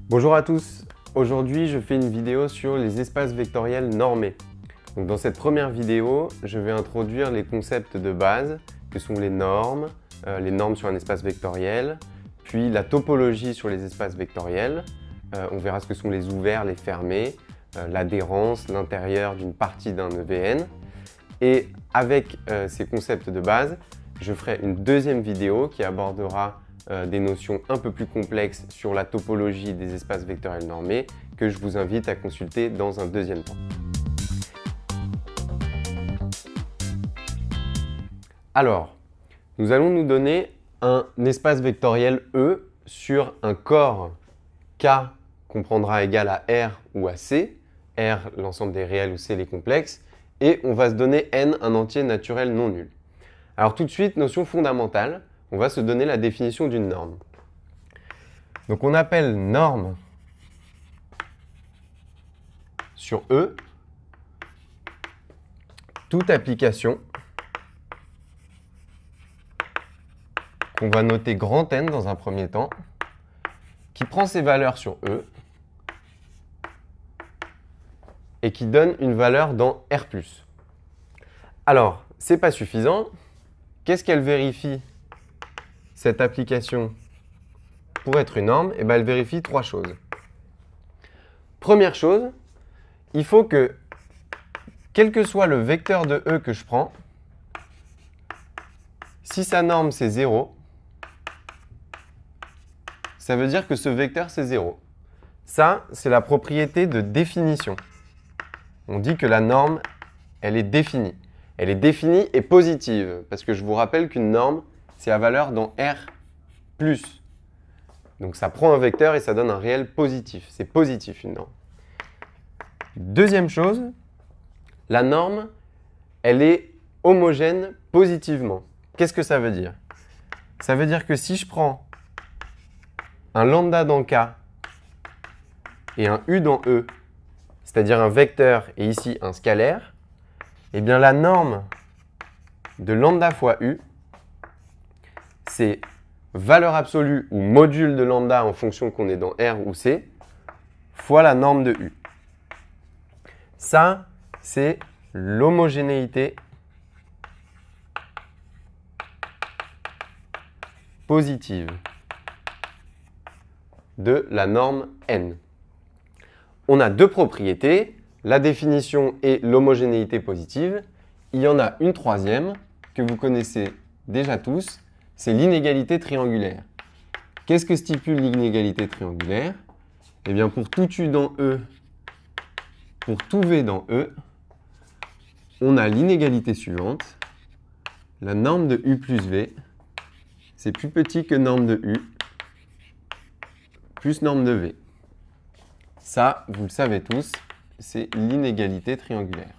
Bonjour à tous, aujourd'hui je fais une vidéo sur les espaces vectoriels normés. Donc, dans cette première vidéo, je vais introduire les concepts de base que sont les normes sur un espace vectoriel, puis la topologie sur les espaces vectoriels. On verra ce que sont les ouverts, les fermés, l'adhérence, l'intérieur d'une partie d'un EVN. Et avec ces concepts de base, je ferai une deuxième vidéo qui abordera des notions un peu plus complexes sur la topologie des espaces vectoriels normés que je vous invite à consulter dans un deuxième temps. Alors, nous allons nous donner un espace vectoriel E sur un corps K qu'on prendra égal à R ou à C, R l'ensemble des réels ou C les complexes, et on va se donner N un entier naturel non nul. Alors tout de suite, notion fondamentale, on va se donner la définition d'une norme. Donc on appelle norme sur E toute application qu'on va noter grand N dans un premier temps, qui prend ses valeurs sur E et qui donne une valeur dans R+. Alors, ce n'est pas suffisant. Qu'est-ce qu'elle vérifie, cette application, pour être une norme? Eh bien, elle vérifie trois choses. Première chose, il faut que, quel que soit le vecteur de E que je prends, si sa norme c'est 0, ça veut dire que ce vecteur c'est 0. Ça, c'est la propriété de définition. On dit que la norme, elle est définie. Elle est définie et positive, parce que je vous rappelle qu'une norme, c'est à valeur dans R+. Donc ça prend un vecteur et ça donne un réel positif. C'est positif une norme. Deuxième chose, la norme, elle est homogène positivement. Qu'est-ce que ça veut dire? Ça veut dire que si je prends un lambda dans K et un U dans E, c'est-à-dire un vecteur et ici un scalaire, eh bien la norme de lambda fois U, c'est valeur absolue ou module de lambda en fonction qu'on est dans R ou C, fois la norme de U. Ça, c'est l'homogénéité positive de la norme N. On a deux propriétés, la définition et l'homogénéité positive. Il y en a une troisième que vous connaissez déjà tous, c'est l'inégalité triangulaire. Qu'est-ce que stipule l'inégalité triangulaire? Eh bien, pour tout U dans E, pour tout V dans E, on a l'inégalité suivante. La norme de U plus V, c'est plus petit que norme de U plus norme de V. Ça, vous le savez tous, c'est l'inégalité triangulaire.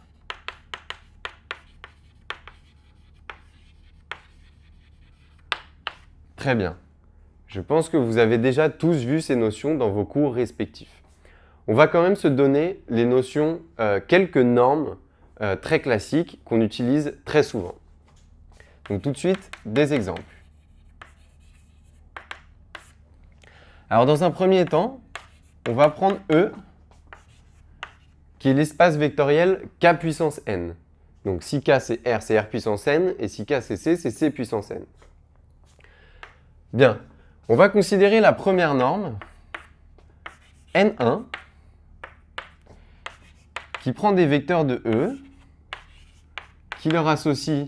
Très bien. Je pense que vous avez déjà tous vu ces notions dans vos cours respectifs. On va quand même se donner les notions, quelques normes très classiques qu'on utilise très souvent. Donc tout de suite, des exemples. Alors dans un premier temps, on va prendre E, qui est l'espace vectoriel K puissance N. Donc si K c'est R puissance N, et si K c'est C puissance N. Bien, on va considérer la première norme, N1, qui prend des vecteurs de E, qui leur associe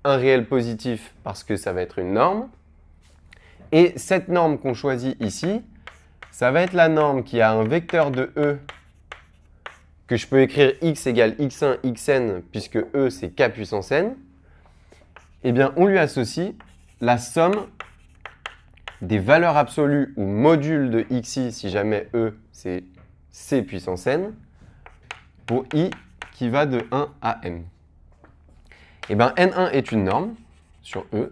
un réel positif parce que ça va être une norme. Et cette norme qu'on choisit ici, ça va être la norme qui a un vecteur de E que je peux écrire x égale x1, xn, puisque E c'est K puissance N. Eh bien, on lui associe la somme des valeurs absolues ou modules de xi, si jamais E c'est C puissance N, pour i qui va de 1 à n. Eh bien, N1 est une norme sur E.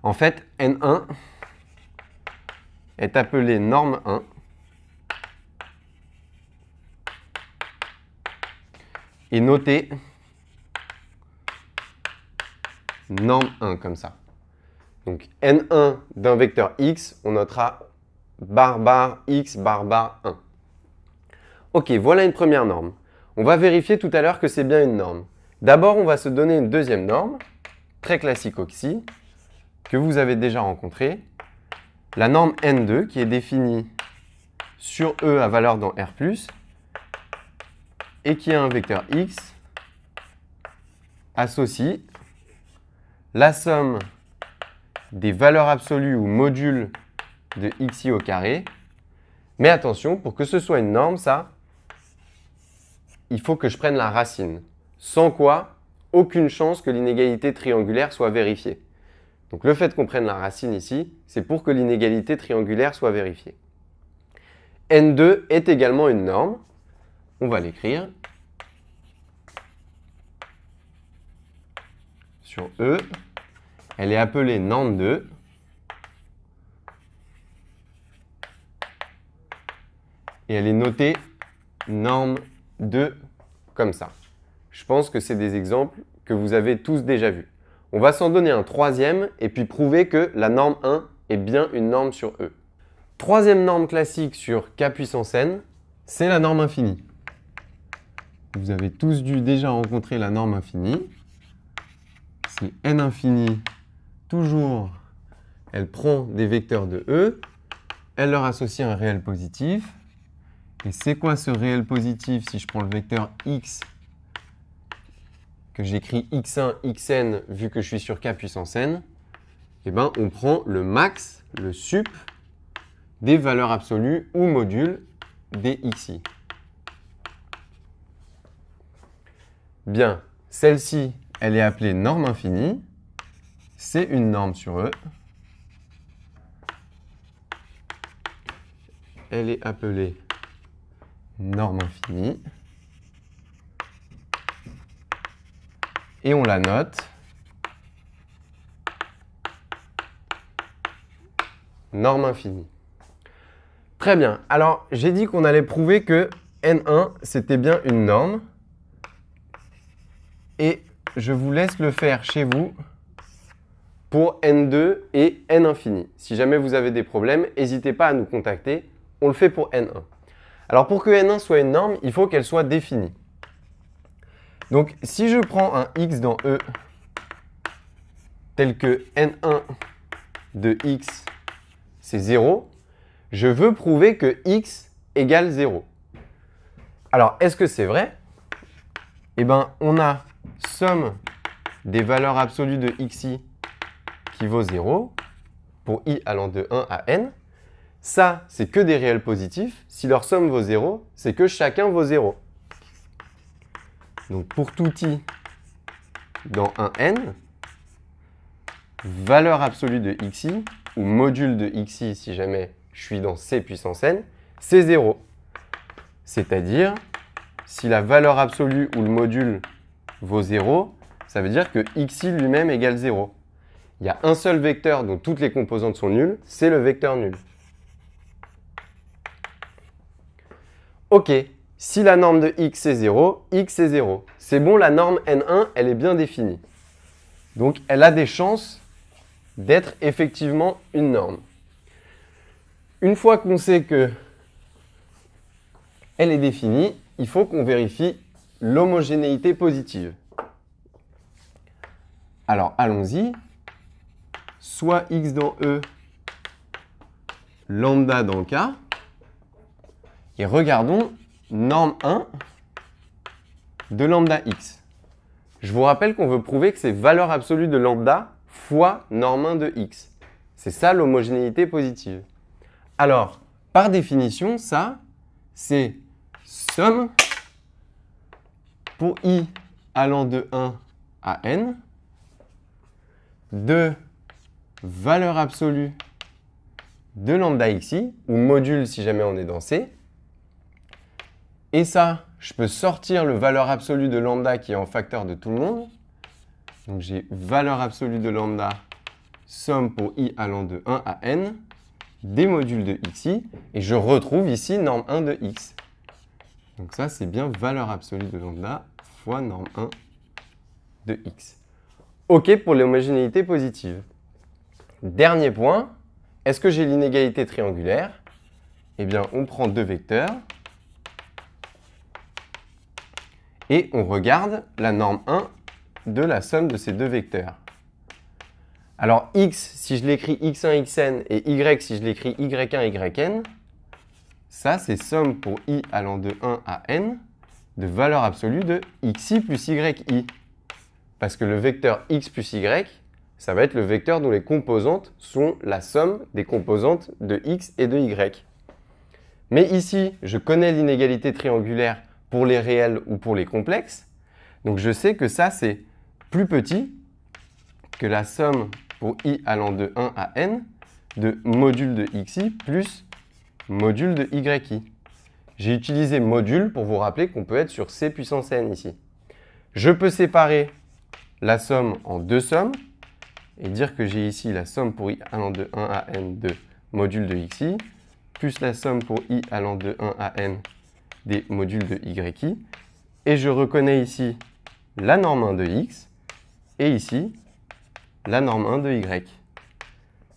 En fait, N1 est appelée norme 1 et notée norme 1 comme ça. Donc n1 d'un vecteur x, on notera bar bar x bar bar 1. Ok, voilà une première norme. On va vérifier tout à l'heure que c'est bien une norme. D'abord, on va se donner une deuxième norme, très classique aussi, que vous avez déjà rencontrée. La norme n2 qui est définie sur E à valeur dans R+, et qui a un vecteur x associe la somme des valeurs absolues ou modules de xi au carré. Mais attention, pour que ce soit une norme, ça, il faut que je prenne la racine. Sans quoi, aucune chance que l'inégalité triangulaire soit vérifiée. Donc le fait qu'on prenne la racine ici, c'est pour que l'inégalité triangulaire soit vérifiée. N2 est également une norme. On va l'écrire. Sur E, elle est appelée norme 2. Et elle est notée norme 2 comme ça. Je pense que c'est des exemples que vous avez tous déjà vus. On va s'en donner un troisième et puis prouver que la norme 1 est bien une norme sur E. Troisième norme classique sur K puissance n, c'est la norme infinie. Vous avez tous dû déjà rencontrer la norme infinie. C'est n infini, toujours, elle prend des vecteurs de E, elle leur associe un réel positif. Et c'est quoi ce réel positif si je prends le vecteur x, que j'écris x1, xn, vu que je suis sur K puissance n, eh bien, on prend le max, le sup, des valeurs absolues ou modules des xi. Bien, celle-ci, elle est appelée norme infinie. C'est une norme sur E. Elle est appelée norme infinie. Et on la note norme infinie. Très bien. Alors, j'ai dit qu'on allait prouver que N1, c'était bien une norme. Et je vous laisse le faire chez vous pour N2 et N infini. Si jamais vous avez des problèmes, n'hésitez pas à nous contacter. On le fait pour N1. Alors, pour que N1 soit une norme, il faut qu'elle soit définie. Donc, si je prends un x dans E tel que N1 de x, c'est 0, je veux prouver que x égale 0. Alors, est-ce que c'est vrai? Eh bien, on a somme des valeurs absolues de xi qui vaut 0 pour i allant de 1 à n. Ça, c'est que des réels positifs. Si leur somme vaut 0, c'est que chacun vaut 0. Donc, pour tout i dans un n, valeur absolue de xi, ou module de xi si jamais je suis dans c puissance n, c'est 0. C'est-à-dire, si la valeur absolue ou le module vaut 0, ça veut dire que xi lui-même égale 0. Il y a un seul vecteur dont toutes les composantes sont nulles, c'est le vecteur nul. Ok, si la norme de x est 0, x est 0. C'est bon, la norme n1, elle est bien définie. Donc, elle a des chances d'être effectivement une norme. Une fois qu'on sait que elle est définie, il faut qu'on vérifie l'homogénéité positive. Alors, allons-y. Soit x dans E, lambda dans K. Et regardons norme 1 de lambda x. Je vous rappelle qu'on veut prouver que c'est valeur absolue de lambda fois norme 1 de x. C'est ça l'homogénéité positive. Alors, par définition, ça, c'est somme pour i allant de 1 à n de valeur absolue de lambda xi, ou module si jamais on est dans C. Et ça, je peux sortir le valeur absolue de lambda qui est en facteur de tout le monde. Donc j'ai valeur absolue de lambda, somme pour i allant de 1 à n, des modules de xi, et je retrouve ici norme 1 de x. Donc ça, c'est bien valeur absolue de lambda fois norme 1 de x. OK pour l'homogénéité positive. Dernier point, est-ce que j'ai l'inégalité triangulaire? Eh bien, on prend deux vecteurs et on regarde la norme 1 de la somme de ces deux vecteurs. Alors, x, si je l'écris x1, xn, et y, si je l'écris y1, yn, ça, c'est somme pour i allant de 1 à n de valeur absolue de xi plus yi. Parce que le vecteur x plus y, ça va être le vecteur dont les composantes sont la somme des composantes de x et de y. Mais ici, je connais l'inégalité triangulaire pour les réels ou pour les complexes. Donc, je sais que ça, c'est plus petit que la somme pour i allant de 1 à n de module de xi plus module de yi. J'ai utilisé module pour vous rappeler qu'on peut être sur c puissance n ici. Je peux séparer la somme en deux sommes et dire que j'ai ici la somme pour i allant de 1 à n de module de xi plus la somme pour i allant de 1 à n des modules de yi. Et je reconnais ici la norme 1 de x et ici la norme 1 de y.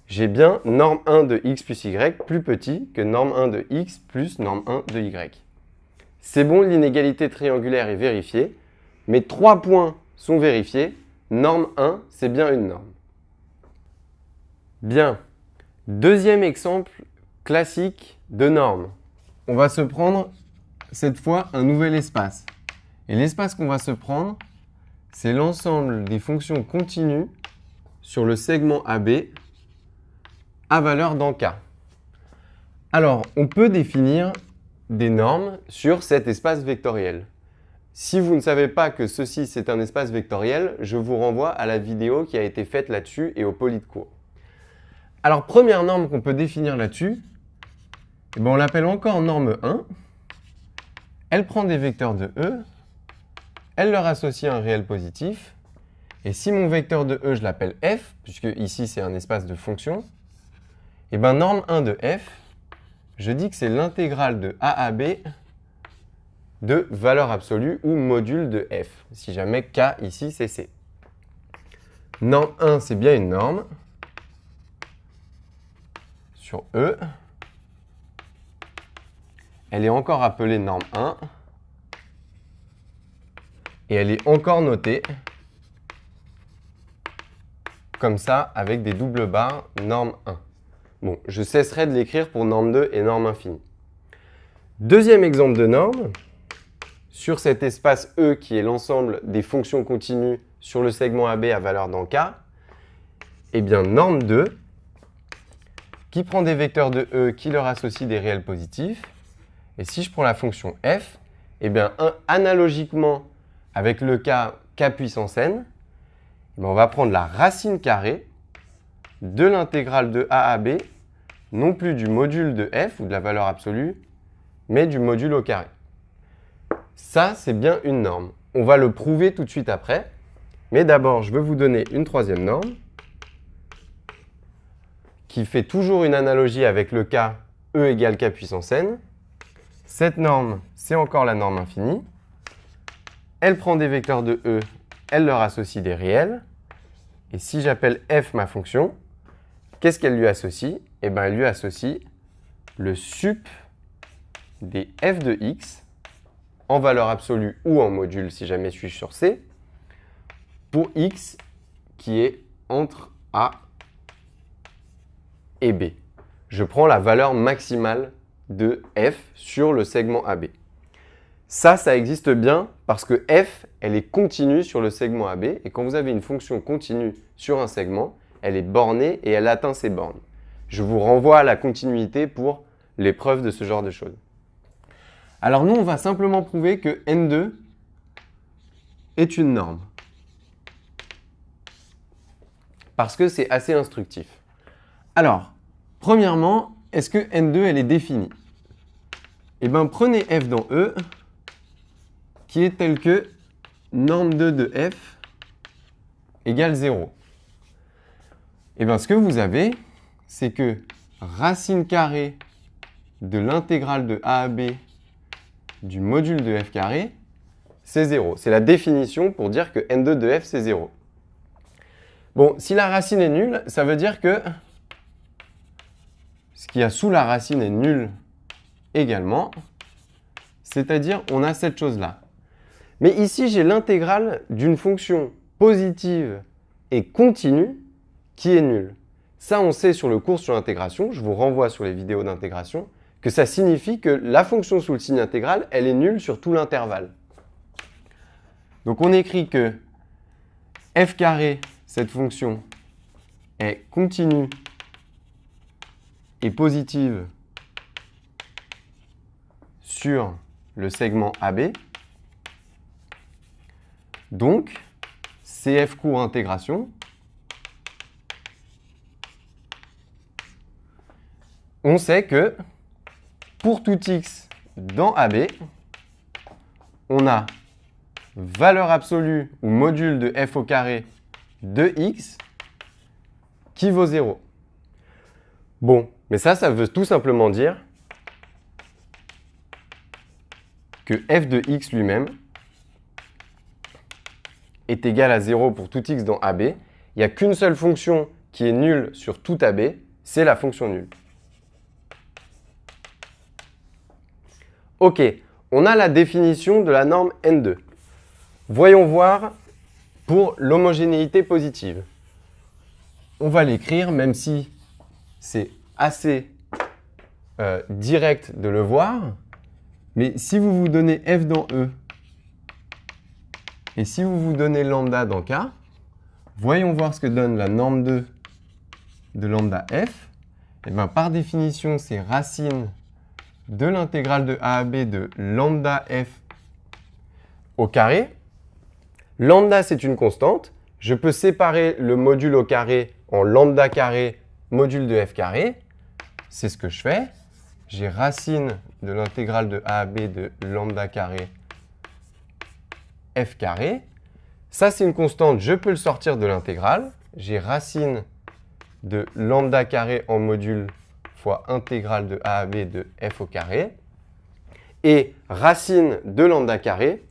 J'ai bien norme 1 de x plus y plus petit que norme 1 de x plus norme 1 de y. C'est bon, l'inégalité triangulaire est vérifiée. Mes 3 points sont vérifiés. Norme 1, c'est bien une norme. Bien. Deuxième exemple classique de norme. On va se prendre cette fois un nouvel espace. Et l'espace qu'on va se prendre, c'est l'ensemble des fonctions continues sur le segment AB à valeur dans K. Alors, on peut définir des normes sur cet espace vectoriel. Si vous ne savez pas que ceci c'est un espace vectoriel, je vous renvoie à la vidéo qui a été faite là-dessus et au poly de cours. Alors, première norme qu'on peut définir là-dessus, on l'appelle encore norme 1. Elle prend des vecteurs de E, elle leur associe un réel positif, et si mon vecteur de E, je l'appelle f, puisque ici c'est un espace de fonction, et bien norme 1 de f, je dis que c'est l'intégrale de a à b de valeur absolue ou module de f, si jamais k ici c'est c. Norme 1, c'est bien une norme sur E. Elle est encore appelée norme 1 et elle est encore notée comme ça avec des doubles barres norme 1. Bon, je cesserai de l'écrire pour norme 2 et norme infinie. Deuxième exemple de norme, sur cet espace E qui est l'ensemble des fonctions continues sur le segment AB à valeur dans K, eh bien norme 2 qui prend des vecteurs de E qui leur associe des réels positifs. Et si je prends la fonction f, eh bien analogiquement avec le cas k puissance n, on va prendre la racine carrée de l'intégrale de a à b, non plus du module de f ou de la valeur absolue, mais du module au carré. Ça, c'est bien une norme. On va le prouver tout de suite après. Mais d'abord, je veux vous donner une troisième norme qui fait toujours une analogie avec le cas E égale k puissance n. Cette norme, c'est encore la norme infinie. Elle prend des vecteurs de E, elle leur associe des réels. Et si j'appelle f ma fonction, qu'est-ce qu'elle lui associe? Eh bien, elle lui associe le sup des f de x en valeur absolue ou en module si jamais je suis sur C, pour x qui est entre A et B. Je prends la valeur maximale de f sur le segment AB. Ça existe bien parce que f, elle est continue sur le segment AB. Et quand vous avez une fonction continue sur un segment, elle est bornée et elle atteint ses bornes. Je vous renvoie à la continuité pour les preuves de ce genre de choses. Alors nous, on va simplement prouver que N2 est une norme. Parce que c'est assez instructif. Alors, premièrement, est-ce que N2, elle est définie? Eh bien, prenez f dans E, qui est telle que norme 2 de f égale 0. Eh bien, ce que vous avez, c'est que racine carrée de l'intégrale de a à b du module de f carré, c'est 0. C'est la définition pour dire que N2 de f, c'est 0. Bon, si la racine est nulle, ça veut dire que ce qu'il y a sous la racine est nul également. C'est-à-dire, on a cette chose-là. Mais ici, j'ai l'intégrale d'une fonction positive et continue qui est nulle. Ça, on sait sur le cours sur l'intégration, je vous renvoie sur les vidéos d'intégration, que ça signifie que la fonction sous le signe intégral, elle est nulle sur tout l'intervalle. Donc on écrit que f carré, cette fonction, est continue et positive sur le segment AB. Donc, CF court intégration. On sait que pour tout x dans AB, on a valeur absolue ou module de f au carré de x qui vaut 0. Bon, mais ça veut tout simplement dire que f de x lui-même est égal à 0 pour tout x dans AB. Il n'y a qu'une seule fonction qui est nulle sur tout AB, c'est la fonction nulle. Ok, on a la définition de la norme N2. Voyons voir pour l'homogénéité positive. On va l'écrire, même si c'est assez direct de le voir. Mais si vous vous donnez f dans E, et si vous vous donnez lambda dans K, voyons voir ce que donne la norme 2 de lambda f. Et bien, par définition, c'est racine de l'intégrale de a à b de lambda f au carré. Lambda, c'est une constante. Je peux séparer le module au carré en lambda carré module de f carré. C'est ce que je fais. J'ai racine de l'intégrale de a à b de lambda carré f carré. Ça, c'est une constante, je peux le sortir de l'intégrale. J'ai racine de lambda carré en module fois intégrale de a à b de f au carré. Et racine de lambda carré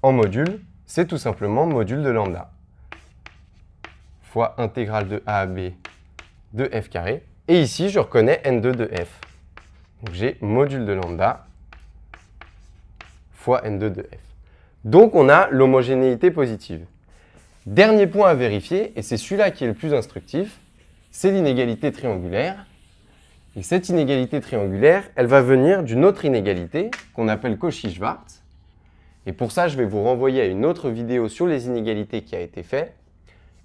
en module, c'est tout simplement module de lambda fois intégrale de a à b de f carré. Et ici, je reconnais n2 de f. Donc j'ai module de lambda fois n2 de f. Donc on a l'homogénéité positive. Dernier point à vérifier, et c'est celui-là qui est le plus instructif, c'est l'inégalité triangulaire. Et cette inégalité triangulaire, elle va venir d'une autre inégalité qu'on appelle Cauchy-Schwarz. Et pour ça, je vais vous renvoyer à une autre vidéo sur les inégalités qui a été faite.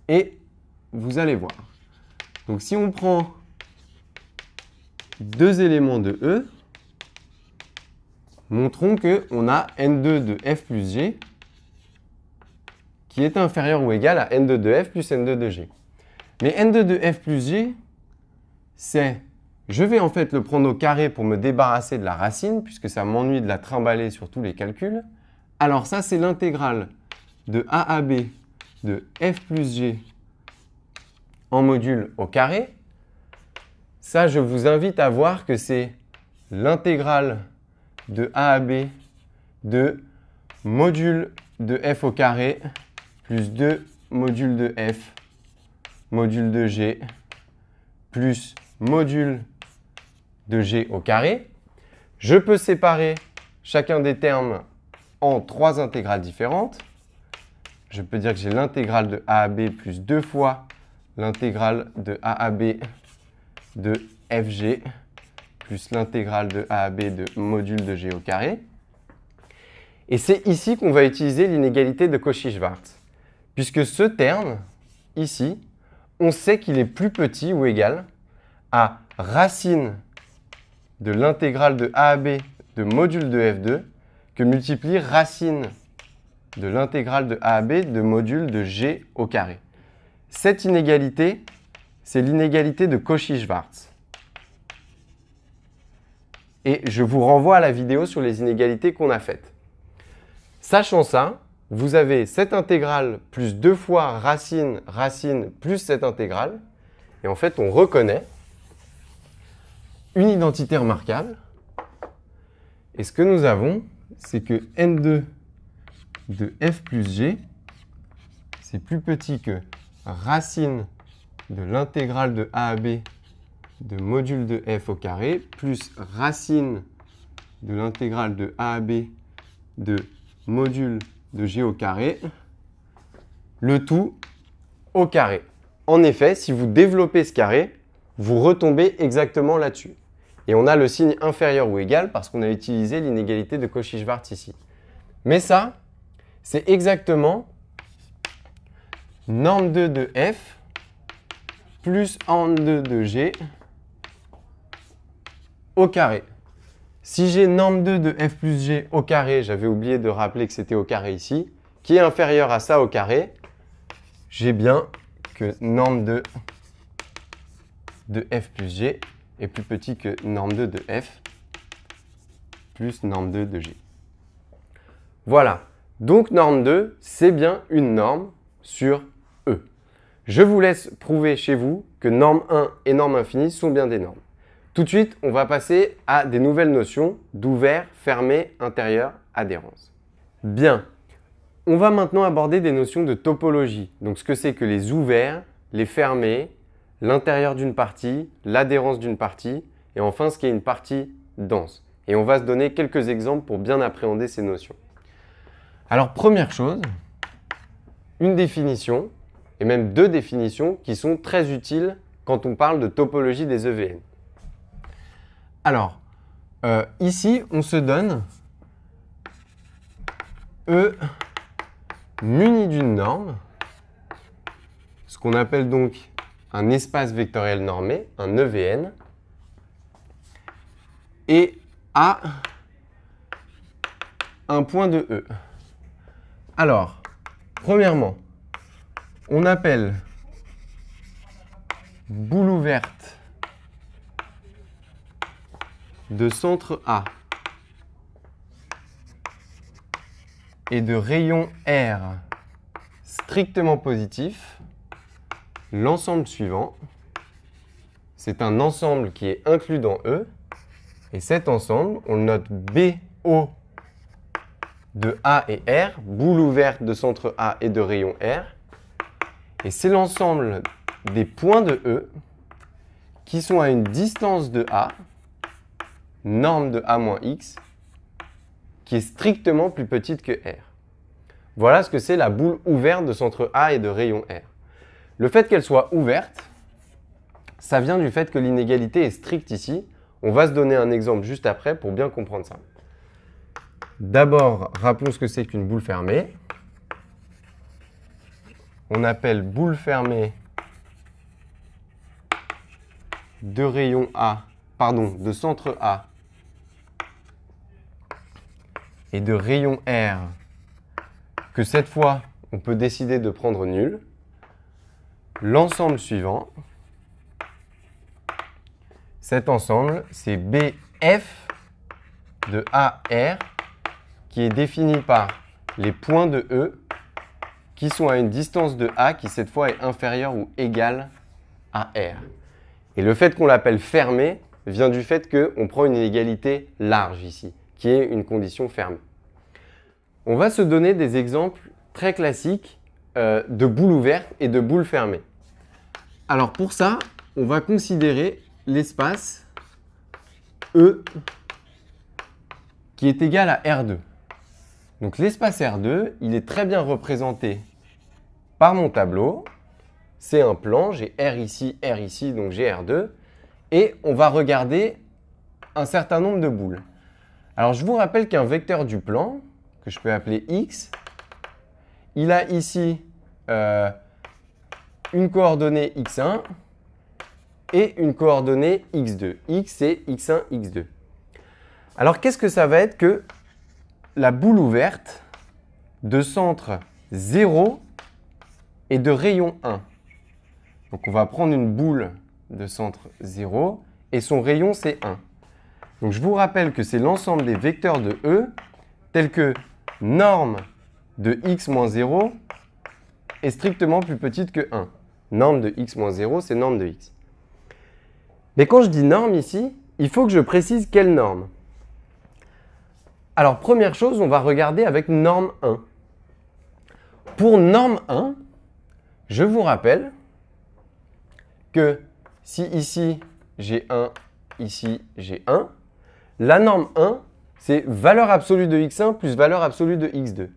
Et vous allez voir. Donc si on prend deux éléments de E, montrons qu'on a n2 de f plus g qui est inférieur ou égal à n2 de f plus n2 de g. Mais n2 de f plus g, c'est... Je vais en fait le prendre au carré pour me débarrasser de la racine, puisque ça m'ennuie de la trimballer sur tous les calculs. Alors ça, c'est l'intégrale de a à b de f plus g en module au carré. Ça, je vous invite à voir que c'est l'intégrale de a à b de module de f au carré plus 2 module de f module de g plus module de g au carré. Je peux séparer chacun des termes en trois intégrales différentes. Je peux dire que j'ai l'intégrale de a à b plus 2 fois l'intégrale de a à b de fg plus l'intégrale de a à b de module de g au carré. Et c'est ici qu'on va utiliser l'inégalité de Cauchy-Schwarz. Puisque ce terme, ici, on sait qu'il est plus petit ou égal à racine de l'intégrale de a à b de module de f2 que multiplie racine de l'intégrale de a à b de module de g au carré. Cette inégalité, c'est l'inégalité de Cauchy-Schwarz. Et je vous renvoie à la vidéo sur les inégalités qu'on a faites. Sachant ça, vous avez cette intégrale plus 2 fois racine plus cette intégrale. Et en fait, on reconnaît une identité remarquable. Et ce que nous avons, c'est que n2 de f plus g, c'est plus petit que racine de l'intégrale de a à b de module de f au carré plus racine de l'intégrale de a à b de module de g au carré, le tout au carré. En effet, si vous développez ce carré, vous retombez exactement là-dessus. Et on a le signe inférieur ou égal parce qu'on a utilisé l'inégalité de Cauchy-Schwarz ici. Mais ça, c'est exactement norme 2 de f plus norme 2 de g au carré. Si j'ai norme 2 de f plus g au carré, j'avais oublié de rappeler que c'était au carré ici, qui est inférieur à ça au carré, j'ai bien que norme 2 de f plus g est plus petit que norme 2 de f plus norme 2 de g. Voilà. Donc norme 2, c'est bien une norme sur E. Je vous laisse prouver chez vous que norme 1 et norme infinie sont bien des normes. Tout de suite, on va passer à des nouvelles notions d'ouvert, fermé, intérieur, adhérence. Bien. On va maintenant aborder des notions de topologie. Donc ce que c'est que les ouverts, les fermés, l'intérieur d'une partie, l'adhérence d'une partie, et enfin ce qui est une partie dense. Et on va se donner quelques exemples pour bien appréhender ces notions. Alors première chose, une définition, et même deux définitions qui sont très utiles quand on parle de topologie des EVN. Alors, ici, on se donne E muni d'une norme, ce qu'on appelle donc un espace vectoriel normé, un EVN, et A un point de E. Alors, premièrement, on appelle boule ouverte de centre A et de rayon R strictement positif l'ensemble suivant. C'est un ensemble qui est inclus dans E. Et cet ensemble, on le note BO de A et R, boule ouverte de centre A et de rayon R. Et c'est l'ensemble des points de E qui sont à une distance de A, norme de A moins X, qui est strictement plus petite que R. Voilà ce que c'est la boule ouverte de centre A et de rayon R. Le fait qu'elle soit ouverte, ça vient du fait que l'inégalité est stricte ici. On va se donner un exemple juste après pour bien comprendre ça. D'abord, rappelons ce que c'est qu'une boule fermée. On appelle boule fermée de rayon A, de centre A et de rayon R, que cette fois, on peut décider de prendre nul. L'ensemble suivant, cet ensemble, c'est BF de AR, qui est défini par les points de E qui sont à une distance de A qui, cette fois, est inférieure ou égale à R. Et le fait qu'on l'appelle fermé vient du fait qu'on prend une inégalité large ici, qui est une condition fermée. On va se donner des exemples très classiques de boules ouvertes et de boules fermées. Alors pour ça, on va considérer l'espace E qui est égal à R2. Donc l'espace R2, il est très bien représenté par mon tableau. C'est un plan, j'ai R ici, donc j'ai R2. Et on va regarder un certain nombre de boules. Alors je vous rappelle qu'un vecteur du plan, que je peux appeler X, il a ici une coordonnée X1 et une coordonnée X2. X, c'est X1, X2. Alors, qu'est-ce que ça va être que la boule ouverte de centre 0 et de rayon 1? Donc, on va prendre une boule de centre 0 et son rayon, c'est 1. Donc, je vous rappelle que c'est l'ensemble des vecteurs de E tels que norme de x moins 0 est strictement plus petite que 1. Norme de x moins 0, c'est norme de x. Mais quand je dis norme ici, il faut que je précise quelle norme. Alors, première chose, on va regarder avec norme 1. Pour norme 1, Je vous rappelle que si ici j'ai 1, ici j'ai 1, la norme 1, c'est valeur absolue de x1 plus valeur absolue de x2.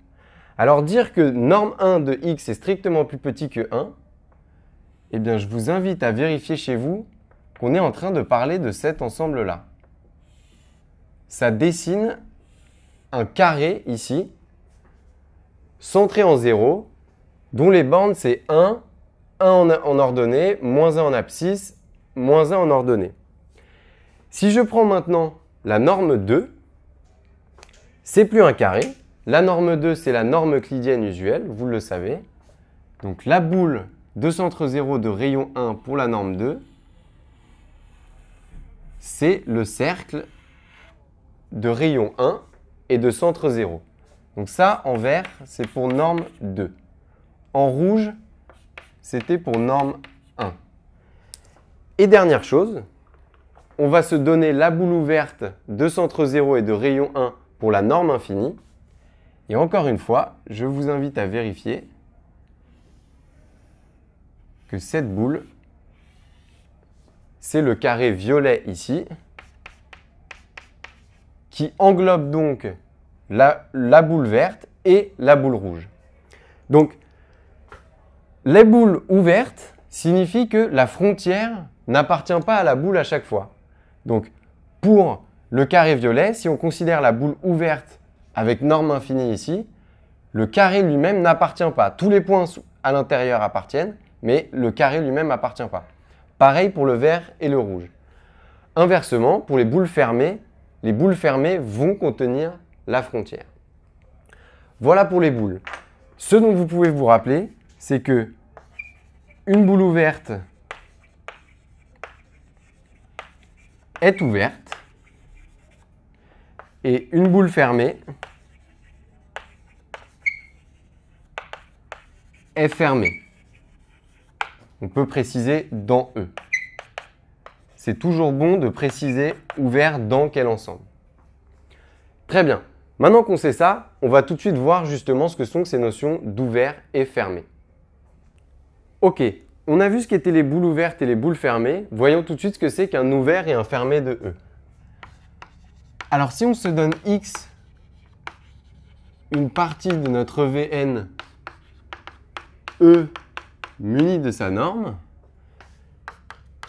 Alors dire que norme 1 de x est strictement plus petit que 1, eh bien je vous invite à vérifier chez vous qu'on est en train de parler de cet ensemble-là. Ça dessine un carré ici, centré en 0, dont les bornes c'est 1, 1 en ordonnée, moins 1 en abscisse, moins 1 en ordonnée. Si je prends maintenant la norme 2, c'est plus un carré. La norme 2, c'est la norme euclidienne usuelle, vous le savez. Donc la boule de centre 0 de rayon 1 pour la norme 2, c'est le cercle de rayon 1 et de centre 0. Donc ça, en vert, c'est pour norme 2. En rouge, c'était pour norme 1. Et dernière chose, on va se donner la boule ouverte de centre 0 et de rayon 1 pour la norme infinie. Et encore une fois, je vous invite à vérifier que cette boule, c'est le carré violet ici, qui englobe donc la boule verte et la boule rouge. Donc, les boules ouvertes signifient que la frontière n'appartient pas à la boule à chaque fois. Donc, pour le carré violet, si on considère la boule ouverte avec norme infinie ici, le carré lui-même n'appartient pas. Tous les points à l'intérieur appartiennent, mais le carré lui-même n'appartient pas. Pareil pour le vert et le rouge. Inversement, pour les boules fermées vont contenir la frontière. Voilà pour les boules. Ce dont vous pouvez vous rappeler, c'est que une boule ouverte est ouverte et une boule fermée est fermée. On peut préciser dans E. C'est toujours bon de préciser ouvert dans quel ensemble. Très bien. Maintenant qu'on sait ça, on va tout de suite voir justement ce que sont ces notions d'ouvert et fermé. Ok, on a vu ce qu'étaient les boules ouvertes et les boules fermées. Voyons tout de suite ce que c'est qu'un ouvert et un fermé de E. Alors si on se donne X, une partie de notre Vn E munie de sa norme,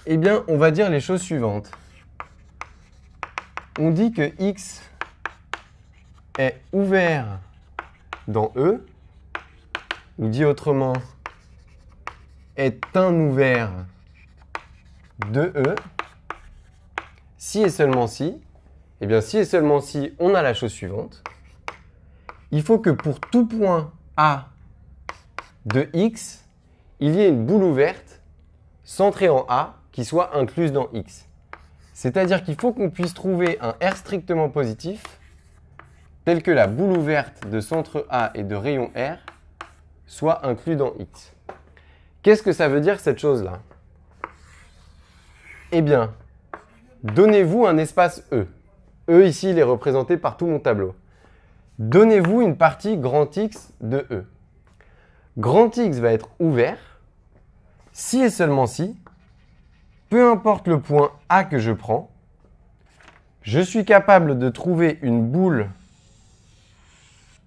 eh bien on va dire les choses suivantes. On dit que X est ouvert dans E, ou dit autrement, est un ouvert de E, si et seulement si. Eh bien, si et seulement si, on a la chose suivante. Il faut que pour tout point A de X, il y ait une boule ouverte centrée en A qui soit incluse dans X. C'est-à-dire qu'il faut qu'on puisse trouver un R strictement positif tel que la boule ouverte de centre A et de rayon R soit inclus dans X. Qu'est-ce que ça veut dire cette chose-là? Eh bien, donnez-vous un espace E. E ici, il est représenté par tout mon tableau. Donnez-vous une partie grand X de E. Grand X va être ouvert si et seulement si, peu importe le point A que je prends, je suis capable de trouver une boule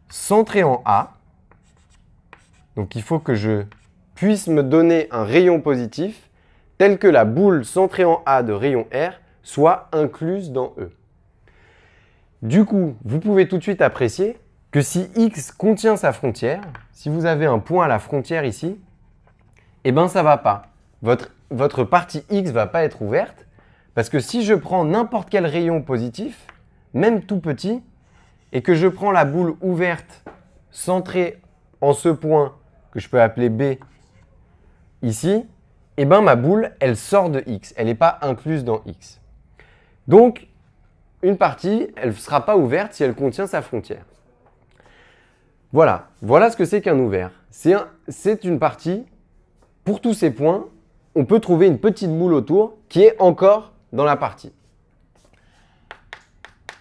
centrée en A. Donc il faut que je puisse me donner un rayon positif tel que la boule centrée en A de rayon R soit incluse dans E. Du coup, vous pouvez tout de suite apprécier que si X contient sa frontière, si vous avez un point à la frontière ici, eh bien ça ne va pas. Votre partie X ne va pas être ouverte parce que si je prends n'importe quel rayon positif, même tout petit, et que je prends la boule ouverte centrée en ce point que je peux appeler B ici, eh bien ma boule, elle sort de X, elle n'est pas incluse dans X. Donc, une partie, elle ne sera pas ouverte si elle contient sa frontière. Voilà ce que c'est qu'un ouvert. C'est une partie, pour tous ces points, on peut trouver une petite boule autour qui est encore dans la partie.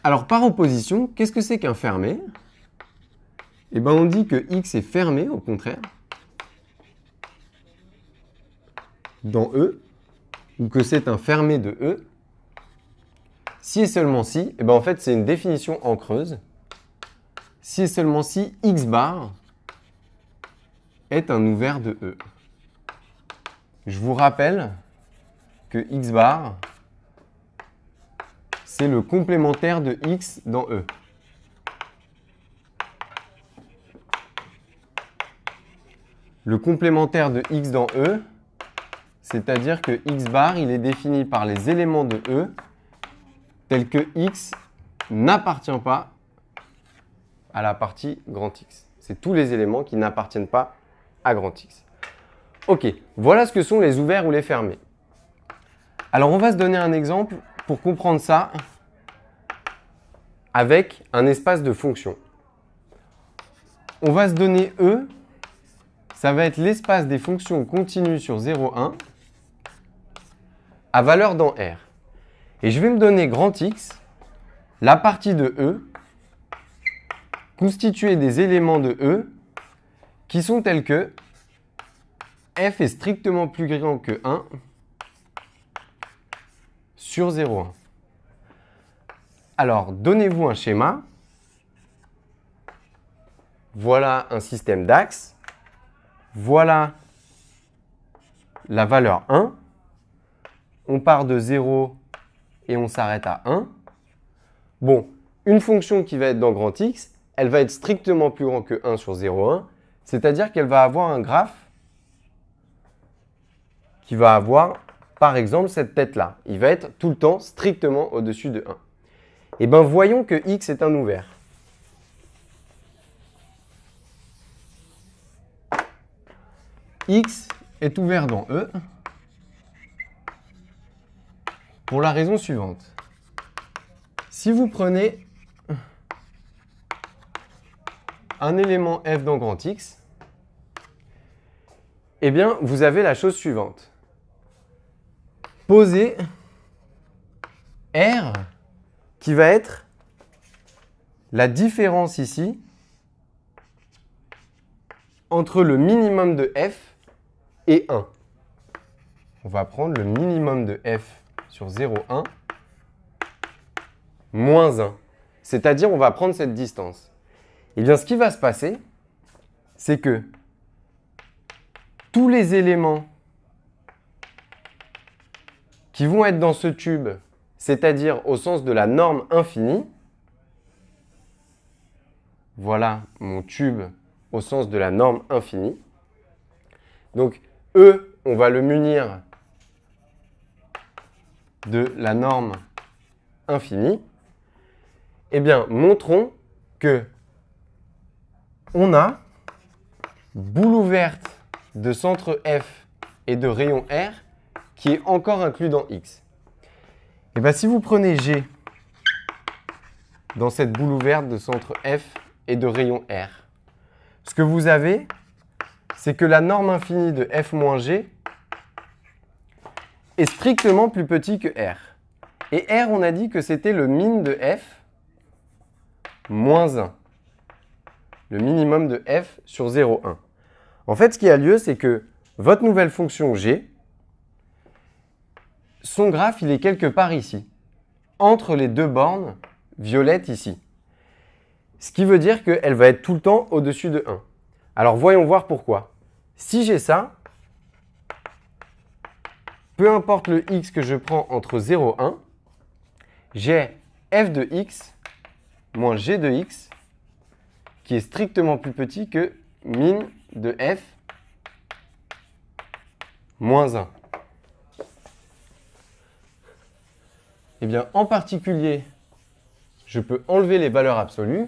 Alors, par opposition, qu'est-ce que c'est qu'un fermé? Eh bien, on dit que X est fermé, au contraire, dans E, ou que c'est un fermé de E, si et seulement si, et ben en fait c'est une définition en creuse, si et seulement si X bar est un ouvert de E. Je vous rappelle que X bar, c'est le complémentaire de X dans E. Le complémentaire de X dans E, c'est-à-dire que X bar, il est défini par les éléments de E tels que X n'appartient pas à la partie grand X. C'est tous les éléments qui n'appartiennent pas à grand X. Ok, voilà ce que sont les ouverts ou les fermés. Alors on va se donner un exemple pour comprendre ça avec un espace de fonction. On va se donner E, ça va être l'espace des fonctions continues sur 0, 1 à valeur dans R. Et je vais me donner grand X, la partie de E, constituée des éléments de E qui sont tels que f est strictement plus grand que 1 sur 0,1. Alors, donnez-vous un schéma. Voilà un système d'axes. Voilà la valeur 1. On part de 0 et on s'arrête à 1. Bon, une fonction qui va être dans grand X, elle va être strictement plus grand que 1 sur 0,1, c'est-à-dire qu'elle va avoir un graphe qui va avoir, par exemple, cette tête-là. Il va être tout le temps strictement au-dessus de 1. Eh bien, voyons que X est un ouvert. X est ouvert dans E pour la raison suivante. Si vous prenez un élément f dans grand X, eh bien, vous avez la chose suivante. Posez R qui va être la différence ici entre le minimum de f et 1. On va prendre le minimum de f sur 0,1 moins 1. C'est-à-dire, on va prendre cette distance. Eh bien, ce qui va se passer, c'est que tous les éléments qui vont être dans ce tube, c'est-à-dire au sens de la norme infinie, voilà mon tube au sens de la norme infinie. Donc, E, on va le munir de la norme infinie. Eh bien, montrons que on a boule ouverte de centre F et de rayon R qui est encore inclus dans X. Et bien, si vous prenez G dans cette boule ouverte de centre F et de rayon R, ce que vous avez, c'est que la norme infinie de F moins G est strictement plus petit que R. Et R, on a dit que c'était le min de F moins 1. Le minimum de F sur 0,1. En fait, ce qui a lieu, c'est que votre nouvelle fonction G, son graphe, il est quelque part ici, entre les deux bornes violettes ici. Ce qui veut dire qu'elle va être tout le temps au-dessus de 1. Alors, voyons voir pourquoi. Si j'ai ça, peu importe le x que je prends entre 0 et 1, j'ai f de x moins g de x qui est strictement plus petit que min de f moins 1. Eh bien, en particulier, je peux enlever les valeurs absolues.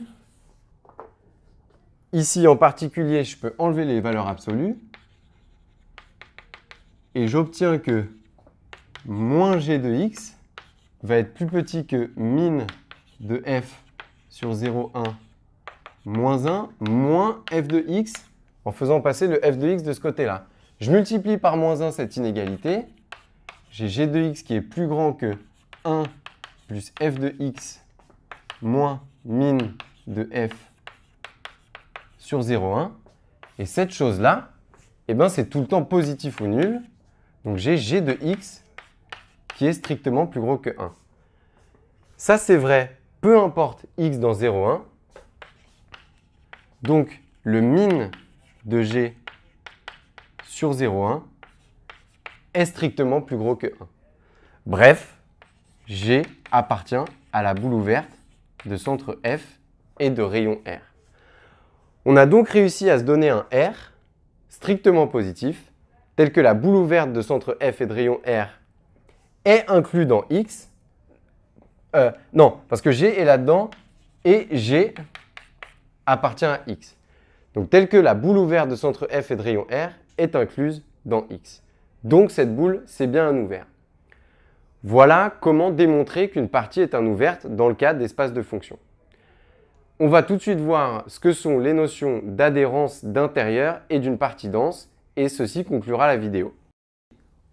Ici, en particulier, je peux enlever les valeurs absolues. Et j'obtiens que moins g de x va être plus petit que min de f sur 0,1 moins 1 moins f de x en faisant passer le f de x de ce côté-là. Je multiplie par moins 1 cette inégalité. J'ai g de x qui est plus grand que 1 plus f de x moins min de f sur 0,1. Et cette chose-là, eh ben, c'est tout le temps positif ou nul. Donc j'ai g de x qui est strictement plus gros que 1. Ça, c'est vrai, peu importe x dans 0, 1. Donc, le min de g sur 0, 1 est strictement plus gros que 1. Bref, G appartient à la boule ouverte de centre F et de rayon R. On a donc réussi à se donner un R strictement positif, tel que la boule ouverte de centre F et de rayon R est inclus dans X. Non, parce que G est là-dedans et G appartient à X. Donc, tel que la boule ouverte de centre F et de rayon R est incluse dans X. Donc, cette boule, c'est bien un ouvert. Voilà comment démontrer qu'une partie est un ouverte dans le cas d'espace de fonction. On va tout de suite voir ce que sont les notions d'adhérence d'intérieur et d'une partie dense, et ceci conclura la vidéo.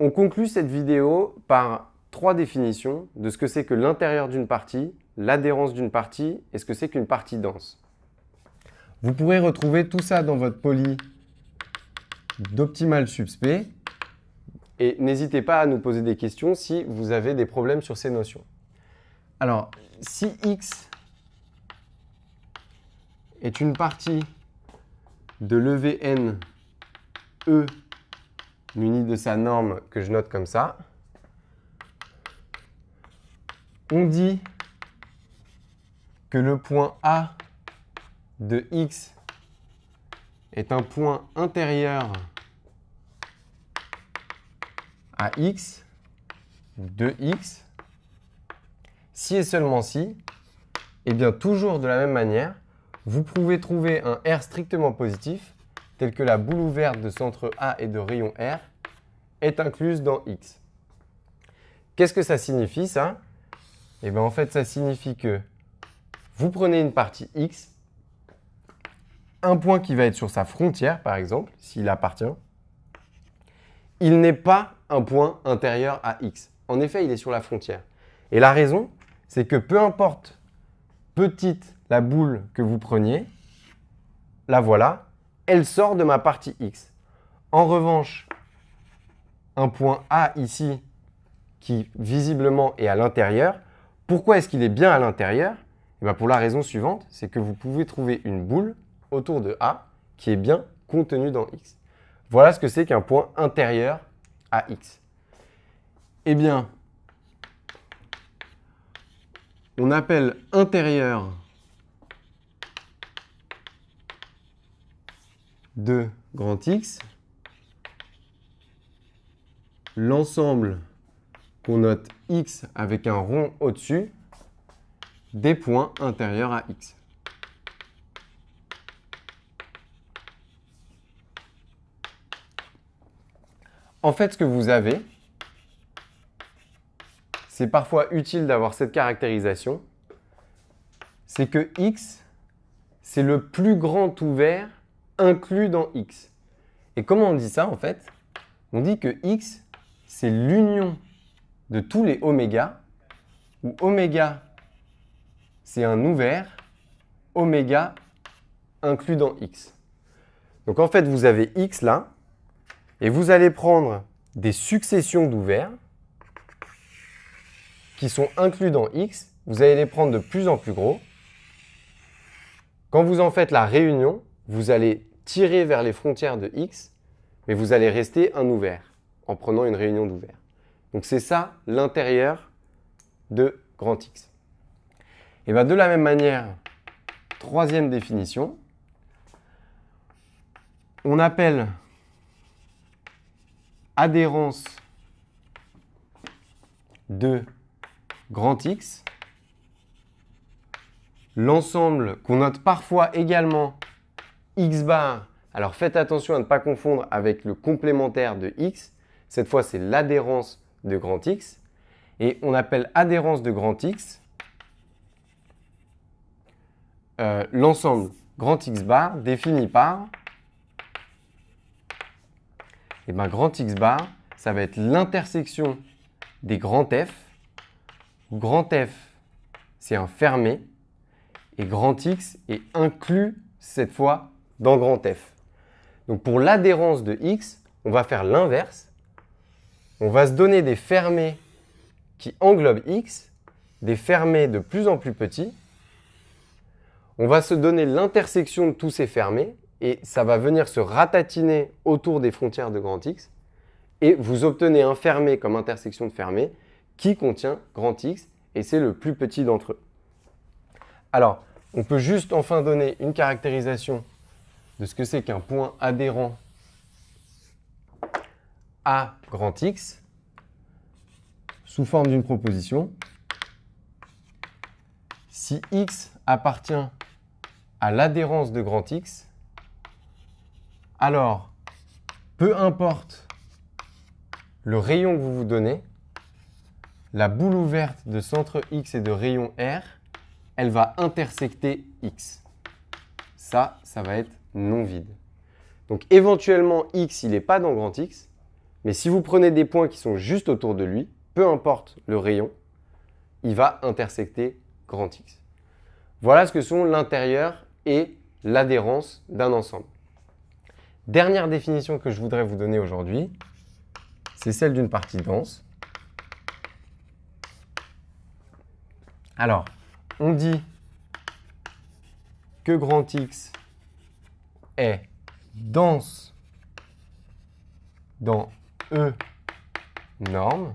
On conclut cette vidéo par 3 définitions de ce que c'est que l'intérieur d'une partie, l'adhérence d'une partie et ce que c'est qu'une partie dense. Vous pourrez retrouver tout ça dans votre poly d'optimal subsp. Et n'hésitez pas à nous poser des questions si vous avez des problèmes sur ces notions. Alors, si X est une partie de levée n E munie de sa norme que je note comme ça, on dit que le point A de X est un point intérieur à X, de X, si et seulement si, et bien toujours de la même manière, vous pouvez trouver un R strictement positif, tel que la boule ouverte de centre A et de rayon R est incluse dans X. Qu'est-ce que ça signifie ça? Et bien en fait ça signifie que vous prenez une partie X, un point qui va être sur sa frontière par exemple, s'il appartient, il n'est pas un point intérieur à X. En effet, il est sur la frontière. Et la raison, c'est que peu importe petite la boule que vous preniez, la voilà, elle sort de ma partie X. En revanche, un point A ici, qui visiblement est à l'intérieur, pourquoi est-ce qu'il est bien à l'intérieur? Eh bien, pour la raison suivante, c'est que vous pouvez trouver une boule autour de A qui est bien contenue dans X. Voilà ce que c'est qu'un point intérieur à X. Eh bien, on appelle intérieur de grand X l'ensemble qu'on note X avec un rond au-dessus des points intérieurs à X. En fait, ce que vous avez, c'est parfois utile d'avoir cette caractérisation, c'est que X, c'est le plus grand ouvert inclus dans X. Et comment on dit ça en fait? On dit que X, c'est l'union de tous les oméga, où oméga, c'est un ouvert, oméga inclus dans X. Donc en fait, vous avez X là, et vous allez prendre des successions d'ouverts qui sont inclus dans X. Vous allez les prendre de plus en plus gros. Quand vous en faites la réunion, vous allez tirer vers les frontières de X, mais vous allez rester un ouvert en prenant une réunion d'ouverts. Donc c'est ça l'intérieur de grand X. Et bien de la même manière, troisième définition, on appelle adhérence de grand X l'ensemble qu'on note parfois également X bar. Alors faites attention à ne pas confondre avec le complémentaire de X. Cette fois, c'est l'adhérence de grand X. Et on appelle adhérence de grand X l'ensemble grand X bar défini par grand X bar, ça va être l'intersection des grands F. Grand F, c'est un fermé. Et grand X est inclus, cette fois, dans grand F. Donc pour l'adhérence de X, on va faire l'inverse. on va se donner des fermés qui englobent X, des fermés de plus en plus petits. On va se donner l'intersection de tous ces fermés et ça va venir se ratatiner autour des frontières de grand X. Et vous obtenez un fermé comme intersection de fermés qui contient grand X et c'est le plus petit d'entre eux. Alors, on peut juste enfin donner une caractérisation de ce que c'est qu'un point adhérent à grand X sous forme d'une proposition. Si X appartient à l'adhérence de grand X, alors peu importe le rayon que vous vous donnez, la boule ouverte de centre X et de rayon R, elle va intersecter X. Ça va être non vide. Donc éventuellement, X, il n'est pas dans grand X, mais si vous prenez des points qui sont juste autour de lui, peu importe le rayon, il va intersecter grand X. Voilà ce que sont l'intérieur et l'adhérence d'un ensemble. Dernière définition que je voudrais vous donner aujourd'hui, c'est celle d'une partie dense. Alors, on dit que grand X est dense dans E norme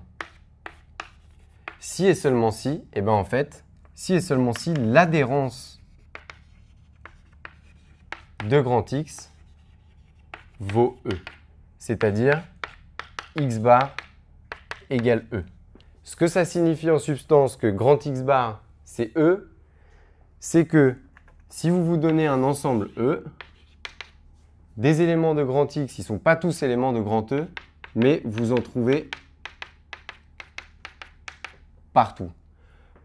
si et seulement si, et bien en fait, si et seulement si l'adhérence de grand X vaut E, c'est-à-dire X bar égale E. Ce que ça signifie en substance que grand X bar c'est E, c'est que si vous vous donnez un ensemble E, des éléments de grand X, ils ne sont pas tous éléments de grand E, mais vous en trouvez partout.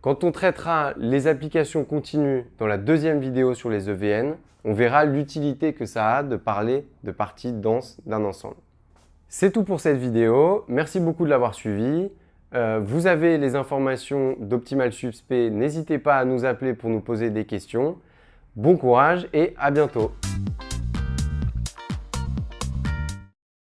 Quand on traitera les applications continues dans la deuxième vidéo sur les EVN, on verra l'utilité que ça a de parler de parties denses d'un ensemble. C'est tout pour cette vidéo. Merci beaucoup de l'avoir suivi. Vous avez les informations d'Optimal Subsp. N'hésitez pas à nous appeler pour nous poser des questions. Bon courage et à bientôt.